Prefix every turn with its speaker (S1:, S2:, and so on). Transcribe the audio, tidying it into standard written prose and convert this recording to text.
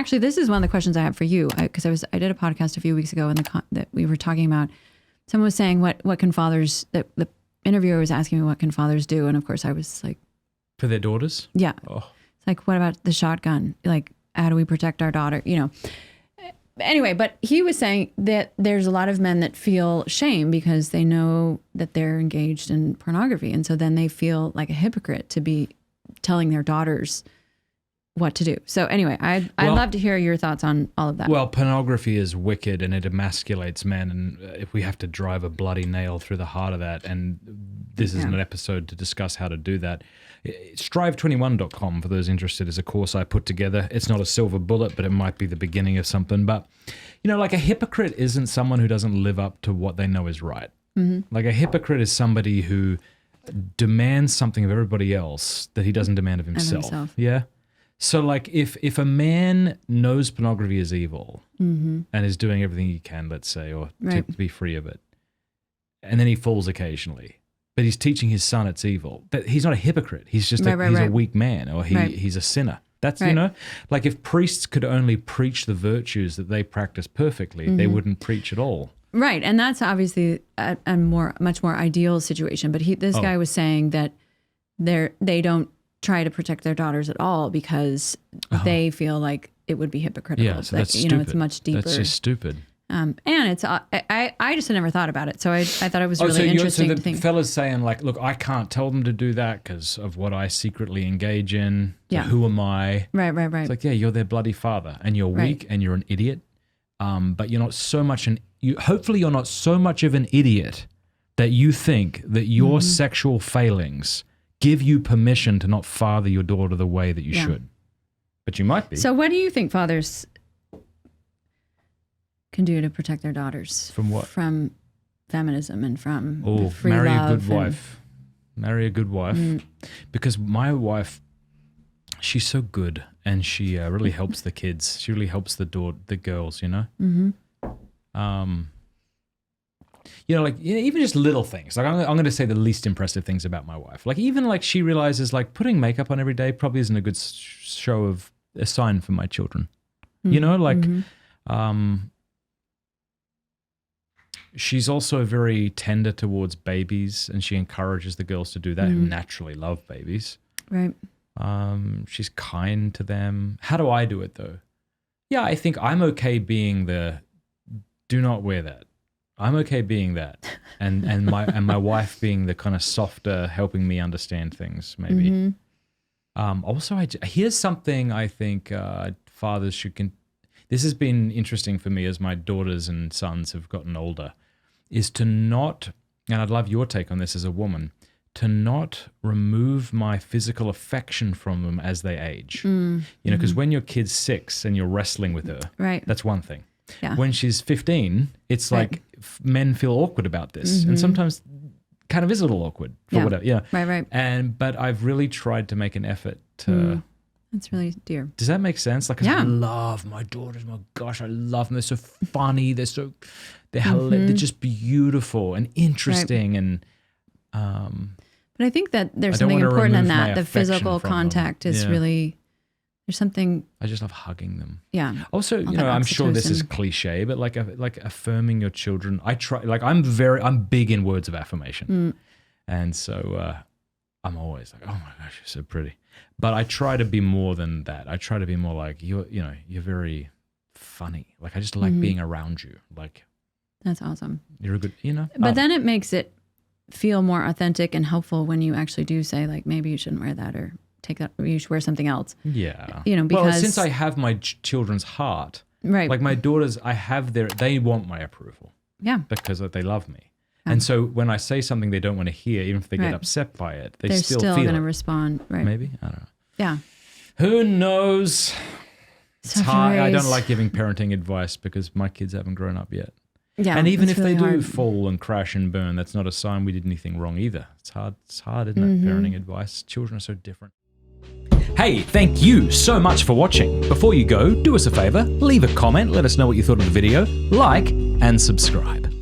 S1: actually, this is one of the questions I have for you, because I did a podcast a few weeks ago that we were talking about. Someone was saying what can fathers. The interviewer was asking me what can fathers do, and of course I was like,
S2: for their daughters.
S1: Yeah.
S2: Oh.
S1: It's like, what about the shotgun? Like, how do we protect our daughter? You know. Anyway, but he was saying that there's a lot of men that feel shame because they know that they're engaged in pornography. And so then they feel like a hypocrite to be telling their daughters what to do. So anyway, I'd love to hear your thoughts on all of that.
S2: Well, pornography is wicked and it emasculates men. And if we have to drive a bloody nail through the heart of that, and this is an episode to discuss how to do that. Strive21.com, for those interested, is a course I put together. It's not a silver bullet, but it might be the beginning of something. But, you know, like a hypocrite isn't someone who doesn't live up to what they know is right. Mm-hmm. Like a hypocrite is somebody who demands something of everybody else that he doesn't demand of himself. Yeah. So like if a man knows pornography is evil and is doing everything he can, let's say, or to be free of it, and then he falls occasionally, but he's teaching his son it's evil, but he's not a hypocrite. He's just he's a weak man, or he's a sinner. That's, you know, like if priests could only preach the virtues that they practice perfectly, they wouldn't preach at all.
S1: Right. And that's obviously a much more ideal situation. But this guy was saying that they don't try to protect their daughters at all because they feel like it would be hypocritical.
S2: Yeah, so that's stupid.
S1: You know, it's much deeper.
S2: That's just stupid.
S1: And it's I just had never thought about it, so I thought it was really interesting to think.
S2: So the fella's saying like, look, I can't tell them to do that because of what I secretly engage in. So who am I?
S1: Right.
S2: It's like, yeah, you're their bloody father, and you're weak, and you're an idiot. But you're not so much hopefully you're not so much of an idiot that you think that your sexual failings give you permission to not father your daughter the way that you should. But you might be.
S1: So what do you think fathers can do to protect their daughters?
S2: From what?
S1: From feminism and from free love.
S2: Marry a good wife. Marry a good wife. Because my wife, she's so good, and she really helps the kids. She really helps the girls, you know? Mm-hmm. You know, like even just little things. Like I'm going to say the least impressive things about my wife. Like even like she realizes like putting makeup on every day probably isn't a good show of a sign for my children. You know, like she's also very tender towards babies, and she encourages the girls to do that who naturally love babies. Right. She's kind to them. How do I do it though? Yeah, I think I'm okay being the do not wear that. I'm okay being that, and my wife being the kind of softer, helping me understand things. Maybe. Also, here's something I think fathers should. This has been interesting for me as my daughters and sons have gotten older, is to not, and I'd love your take on this as a woman, to not remove my physical affection from them as they age. You know, because when your kid's 6 and you're wrestling with her, that's one thing. Yeah. When she's 15, it's like men feel awkward about this, and sometimes kind of is a little awkward for whatever. Yeah, right. But I've really tried to make an effort to.
S1: That's really dear.
S2: Does that make sense? Like, 'cause I love my daughters. My gosh, I love them. They're so funny. They're just beautiful and interesting, and.
S1: But I think that there's something important in that. The physical contact is really. There's something.
S2: I just love hugging them.
S1: Yeah.
S2: Also, you know, I'm sure this is cliche, but like affirming your children. I try. Like I'm big in words of affirmation, and so I'm always like, oh my gosh, you're so pretty. But I try to be more than that. I try to be more like you're very funny. Like I just like being around you. Like
S1: that's awesome.
S2: You're a good, you know.
S1: But then it makes it feel more authentic and helpful when you actually do say like maybe you shouldn't wear that or. Take that, or you should wear something else.
S2: Yeah.
S1: You know, because
S2: since I have my children's heart, right? Like my daughters, they want my approval.
S1: Yeah.
S2: Because they love me. And so when I say something they don't want to hear, even if they get upset by it, they're still
S1: going to respond. Right.
S2: Maybe. I don't know.
S1: Yeah.
S2: Who knows? It's hard. I don't like giving parenting advice because my kids haven't grown up yet. Yeah. And even if they do fall and crash and burn, that's not a sign we did anything wrong either. It's hard, isn't it? Parenting advice. Children are so different. Hey, thank you so much for watching. Before you go, do us a favor, leave a comment, let us know what you thought of the video, like, and subscribe.